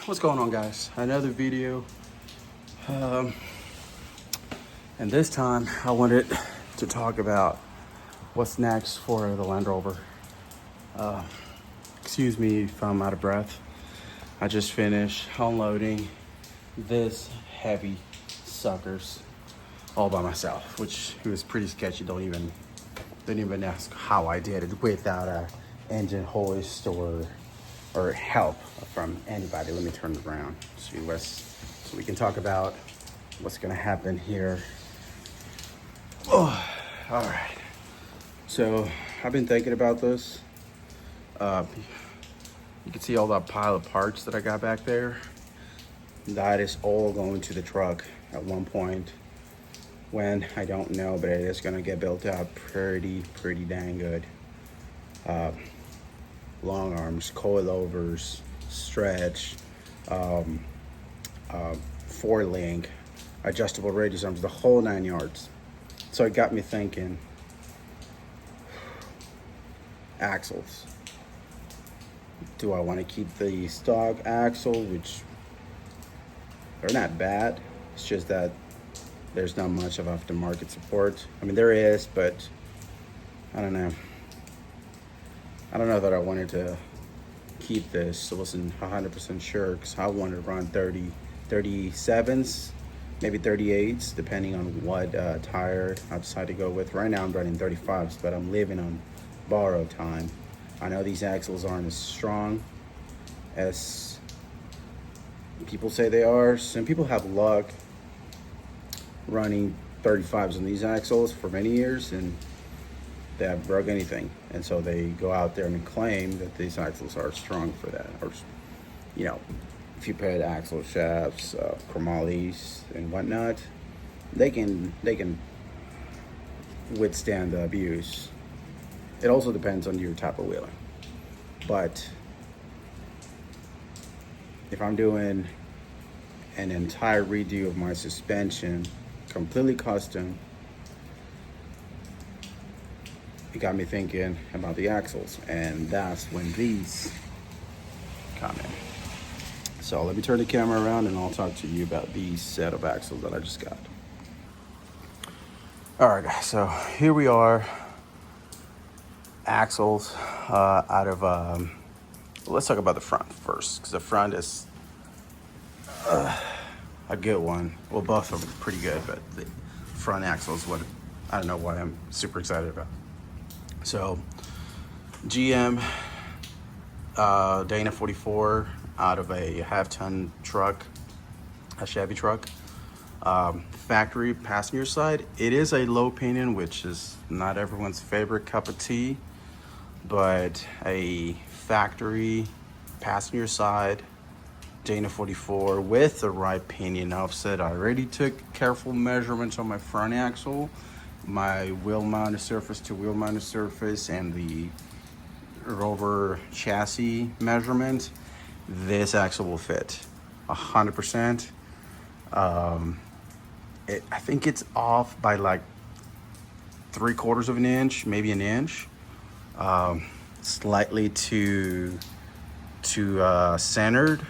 What's going on, guys? Another video. And this time I wanted to talk about what's next for the Land Rover. Excuse me if I'm out of breath. I just finished unloading this heavy suckers all by myself, which was pretty sketchy. Don't even ask how I did it without a engine hoist or help from anybody. Let me turn it around so we can talk about what's gonna happen here. Oh, all right. So I've been thinking about this. You can see all that pile of parts that I got back there. That is all going to the truck at one point. When, I don't know, but it is gonna get built out pretty dang good. Long arms, coilovers, stretch, 4-link, adjustable radius arms, the whole 9 yards. So it got me thinking, axles. Do I want to keep the stock axle, which they're not bad. It's just that there's not much of aftermarket support. I mean, there is, but I don't know. I don't know that I wanted to keep this. I wasn't 100% sure because I wanted to run 37s, maybe 38s, depending on what tire I decide to go with. Right now I'm running 35s, but I'm living on borrowed time. I know these axles aren't as strong as people say they are. Some people have luck running 35s on these axles for many years and they haven't broke anything, and so they go out there and claim that these axles are strong for that. Or, you know, if you put axle shafts, chromolyes and whatnot, they can withstand the abuse. It also depends on your type of wheeling. But if I'm doing an entire redo of my suspension, completely custom, it got me thinking about the axles, and that's when these come in. So let me turn the camera around and I'll talk to you about these set of axles that I just got. All right, guys, so here we are. Axles out of, let's talk about the front first, because the front is a good one. Well, both of them are pretty good, but the front axle is what, I don't know why I'm super excited about. So GM Dana 44 out of a half-ton truck, a Chevy truck, factory passenger side. It is a low pinion, which is not everyone's favorite cup of tea, but a factory passenger side Dana 44 with the right pinion offset. I already took careful measurements on my front axle, my wheel mounted surface to wheel mounted surface, and the Rover chassis measurement. This axle will fit 100%. I think it's off by like 3/4 of an inch, maybe an inch, slightly too centered,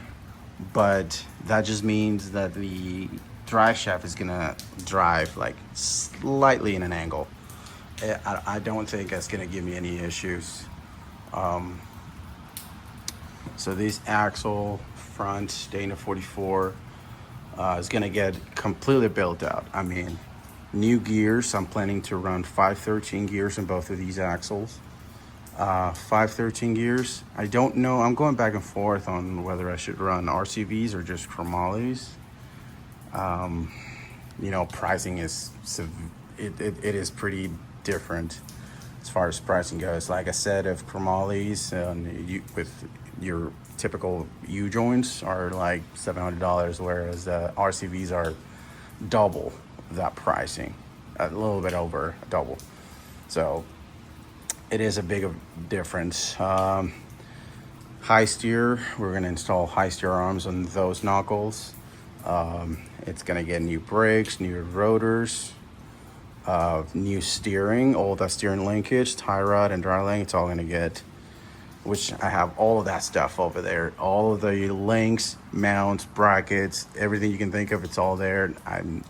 but that just means that the drive shaft is gonna drive like slightly in an angle. I don't think that's gonna give me any issues. So this axle front Dana 44 is gonna get completely built out. I mean, new gears. I'm planning to run 513 gears in both of these axles. 513 gears. I don't know. I'm going back and forth on whether I should run RCVs or just chromolyes. You know, pricing is it is pretty different as far as pricing goes. Like I said, if chromolyes with your typical U joints are like $700, whereas the RCVs are double that pricing, a little bit over double. So it is a big difference. High steer, we're going to install high steer arms on those knuckles. It's going to get new brakes, new rotors, new steering, all that steering linkage, tie rod and dry link. It's all going to get which I have all of that stuff over there. All of the links, mounts, brackets, everything you can think of, it's all there. I'm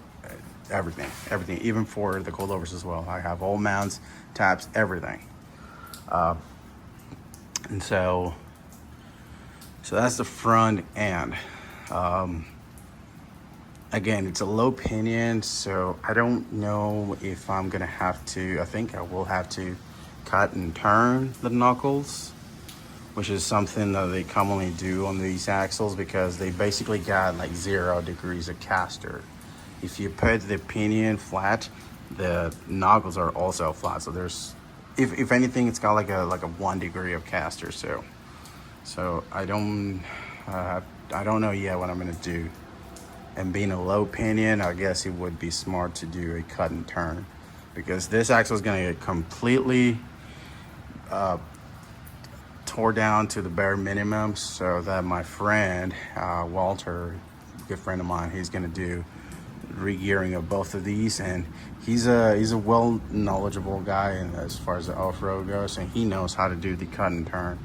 everything, even for the coilovers as well. I have all mounts, tabs, everything. And so that's the front end. Again, it's a low pinion, so I don't know if I'm gonna have to, I think I will have to cut and turn the knuckles, which is something that they commonly do on these axles because they basically got like 0 degrees of caster. If you put the pinion flat, the knuckles are also flat. So there's, if anything, it's got like a 1 degree of caster. So I don't know yet what I'm gonna do. And being a low pinion, I guess it would be smart to do a cut and turn, because this axle is gonna get completely tore down to the bare minimum, so that my friend Walter, a good friend of mine, he's gonna do re-gearing of both of these, and he's a well knowledgeable guy and as far as the off-road goes, and he knows how to do the cut and turn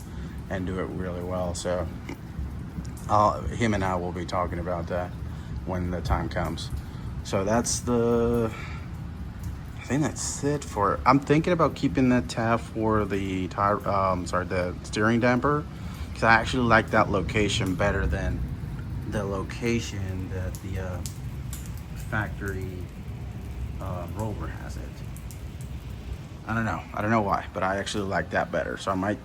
and do it really well. So him and I will be talking about that when the time comes. So that's I think that's it for. I'm thinking about keeping that tab for the tire, the steering damper, because I actually like that location better than the location that the factory Rover has it. I don't know why, but I actually like that better. So I might,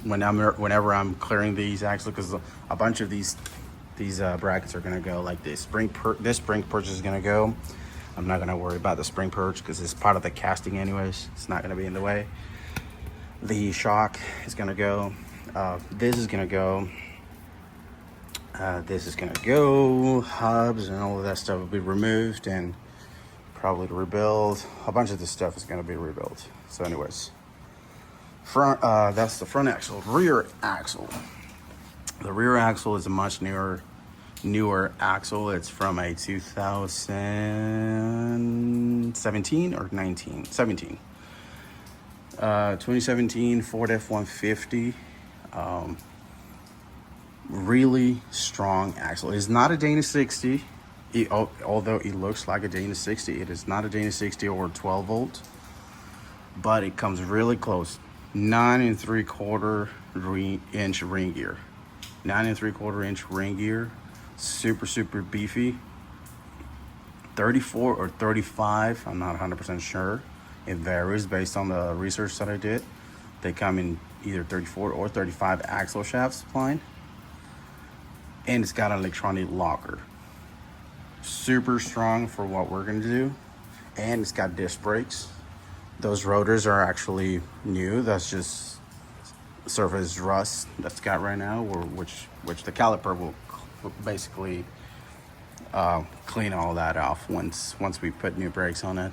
whenever I'm clearing these axles, because a bunch of these brackets are gonna go like this. This spring perch is gonna go. I'm not gonna worry about the spring perch because it's part of the casting anyways. It's not gonna be in the way. The shock is gonna go. This is gonna go. This is gonna go. Hubs and all of that stuff will be removed and probably rebuild. A bunch of this stuff is gonna be rebuilt. So anyways, that's the front axle. Rear axle. The rear axle is a much newer axle. It's from a 2017 or 19? 17. 2017 Ford F-150. Really strong axle. It's not a Dana 60. Although it looks like a Dana 60, it is not a Dana 60 or 12 volt, but it comes really close. 9 3/4 inch ring gear. 9 3/4 inch ring gear. Super beefy. 34 or 35, I'm not 100% sure. It varies based on the research that I did. They come in either 34 or 35 axle shafts supplied. And it's got an electronic locker. Super strong for what we're gonna do. And it's got disc brakes. Those rotors are actually new. That's just surface rust that's got right now, or which the caliper will basically clean all that off once we put new brakes on it.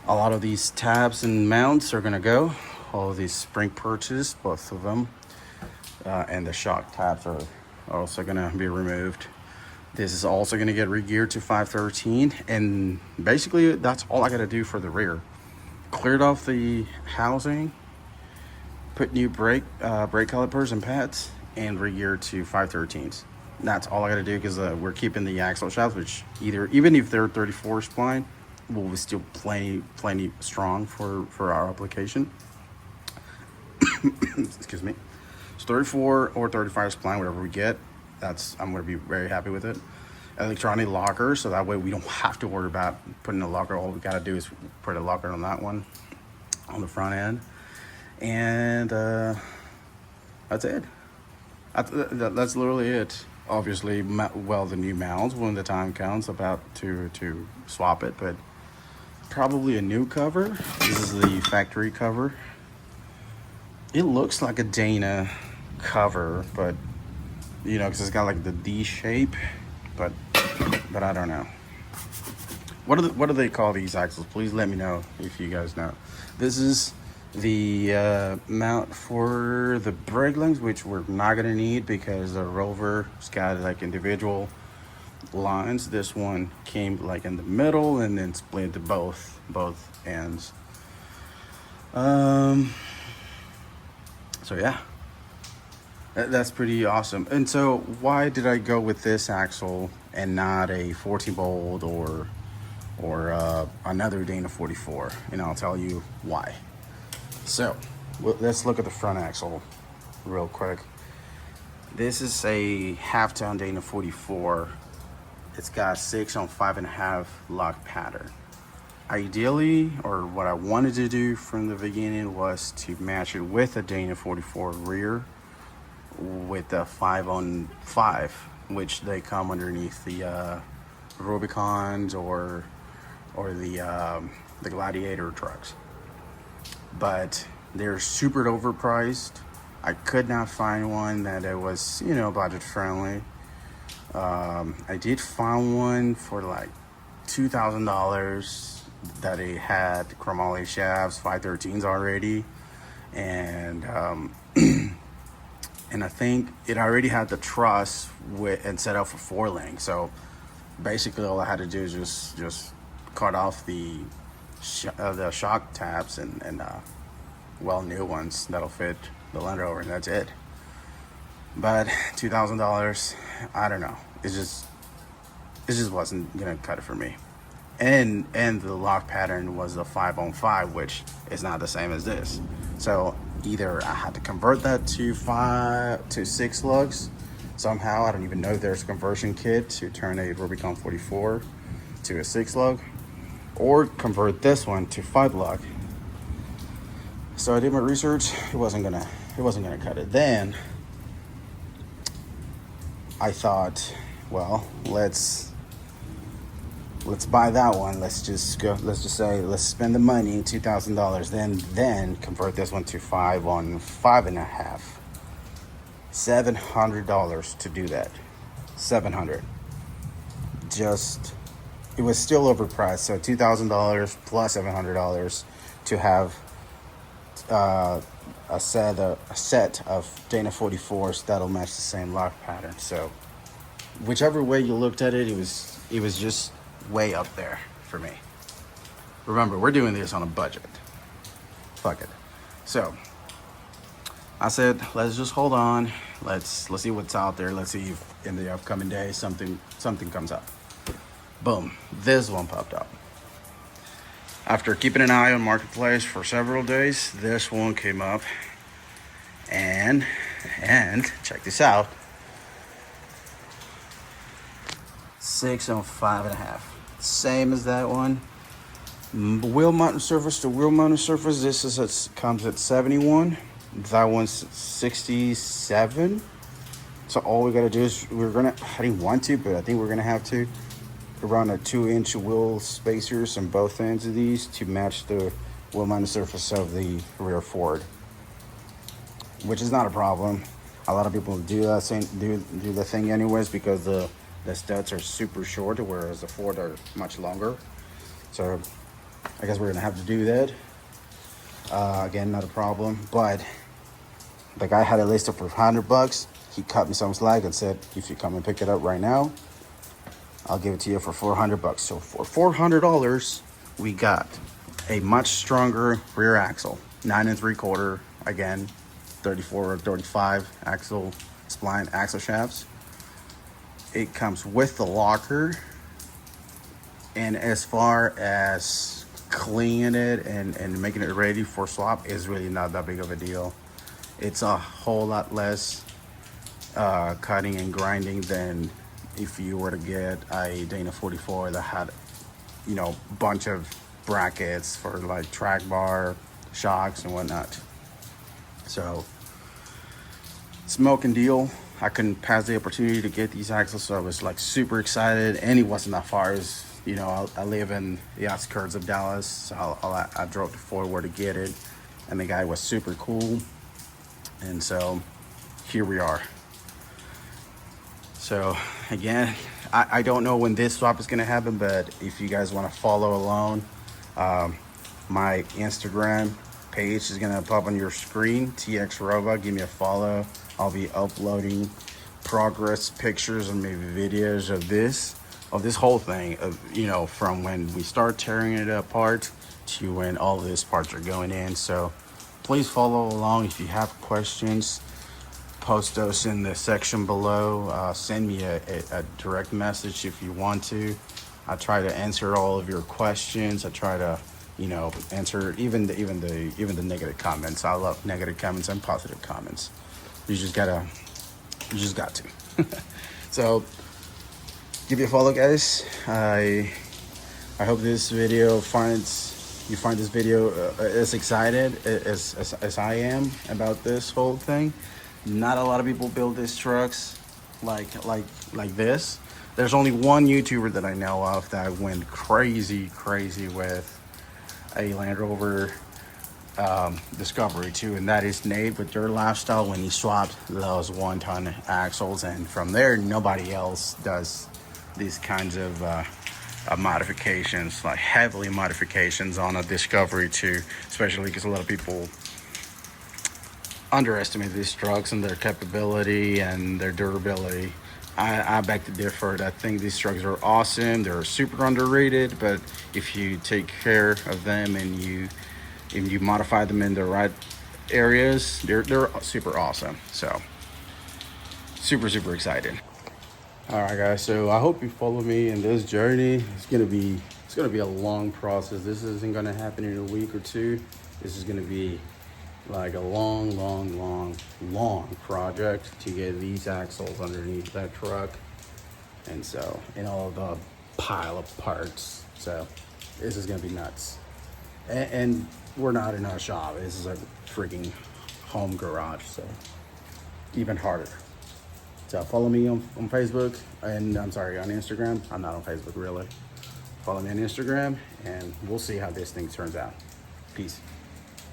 A lot of these tabs and mounts are gonna go. All of these spring perches, both of them, and the shock tabs are also gonna be removed. This is also gonna get re-geared to 513, and basically that's all I gotta do for the rear. Cleared off the housing, put new brake calipers and pads, and re-gear to 513s. That's all I gotta do, because we're keeping the axle shafts, which even if they're 34 spline, will be still plenty strong for our application. Excuse me. It's 34 or 35 spline, whatever we get. I'm gonna be very happy with it. Electronic locker, so that way we don't have to worry about putting a locker. All we gotta do is put a locker on that one, on the front end. And that's it. That's literally it. Obviously, the new mounts when the time comes about to swap it, but probably a new cover. This is the factory cover. It looks like a Dana cover, but you know, because it's got like the D shape, but I don't know. What do they call these axles? Please let me know if you guys know. This is the mount for the brake links, which we're not gonna need because the Rover's got like individual lines. This one came like in the middle and then split to both ends. So yeah, That's pretty awesome. And so, why did I go with this axle and not a 14 bolt or another Dana 44? And I'll tell you why. So, let's look at the front axle real quick. This is a half-ton Dana 44. It's got 6 on 5.5 lock pattern. Ideally, or what I wanted to do from the beginning, was to match it with a Dana 44 rear with the 5 on 5, which they come underneath the Rubicons or the Gladiator trucks. But they're super overpriced. I could not find one that it was, budget friendly. I did find one for like $2,000 that it had chromoly shafts, 513s already, and and I think it already had the truss and set up for 4-link. So basically, all I had to do is just cut off the shock tabs and new ones that'll fit the Land Rover, and that's it. But $2,000, I don't know. It just wasn't gonna cut it for me. And the lock pattern was the 5 on 5, which is not the same as this. So either I had to convert that to 6 lugs somehow. I don't even know if there's a conversion kit to turn a Rubicon 44 to a 6 lug, or convert this one to 5 lug. So I did my research. It wasn't gonna cut it. Then I thought, well, let's buy that one. Let's just spend the money, $2,000. Then convert this one to 5 on 5.5. $700 to do that. $700. It was still overpriced. So $2,000 plus $700 to have a set of Dana 44s that'll match the same lock pattern. So whichever way you looked at it, it was just way up there for me. Remember, we're doing this on a budget. Fuck it. So I said, let's just hold on. Let's see what's out there. Let's see if in the upcoming days something comes up. Boom, this one popped up. After keeping an eye on Marketplace for several days, this one came up. And check this out. 6 on 5.5. Same as that one. Wheel mounting surface to wheel mounting surface. This comes at 71. That one's 67. So all we gotta do is I didn't want to, but I think we're gonna have to run a 2-inch wheel spacers on both ends of these to match the wheel mounting surface of the rear Ford, which is not a problem. A lot of people do the thing anyways, because the studs are super short, whereas the Ford are much longer. So I guess we're gonna have to do that. Again, not a problem. But the guy had it listed for $100. He cut me some slack and said, if you come and pick it up right now, I'll give it to you for $400. So for $400, we got a much stronger rear axle, 9 3/4. Again, 34 or 35 axle spline axle shafts. It comes with the locker, and as far as cleaning it and making it ready for swap is really not that big of a deal. It's a whole lot less cutting and grinding than if you were to get a Dana 44 that had, bunch of brackets for like track bar, shocks, and whatnot. So, smoking deal. I couldn't pass the opportunity to get these axles, so I was like super excited, and it wasn't that far. As I live in the outskirts of Dallas, so I drove to Fort Worth to get it, and the guy was super cool, and so here we are. So again, I don't know when this swap is gonna happen, but if you guys want to follow along, my Instagram page is gonna pop on your screen, TX Robot. Give me a follow. I'll be uploading progress pictures and maybe videos of this whole thing, from when we start tearing it apart to when all of these parts are going in. So please follow along. If you have questions, post those in the section below. Send me a direct message if you want to. I try to answer all of your questions. I try to, answer even the negative comments. I love negative comments and positive comments. You just got to. So give you a follow, guys. I hope this video you find this video as excited as I am about this whole thing. Not a lot of people build these trucks like this. There's only one YouTuber that I know of that went crazy with a Land Rover Discovery 2, and that is Nate with Dirt Lifestyle, when he swapped those 1-ton axles. And from there, nobody else does these kinds of modifications, like heavily modifications on a Discovery 2, especially because a lot of people underestimate these trucks and their capability and their durability. I beg to differ. I think these trucks are awesome. They're super underrated, but if you take care of them and you modify them in the right areas, they're super awesome. So super excited. All right, guys, so I hope you follow me in this journey. It's gonna be a long process. This isn't gonna happen in a week or two. This is gonna be like a long project to get these axles underneath that truck, and all the pile of parts. So this is gonna be nuts. And we're not in our shop. This is a freaking home garage, so even harder. So follow me on Facebook, and on Instagram. I'm not on Facebook, really. Follow me on Instagram, and we'll see how this thing turns out. Peace.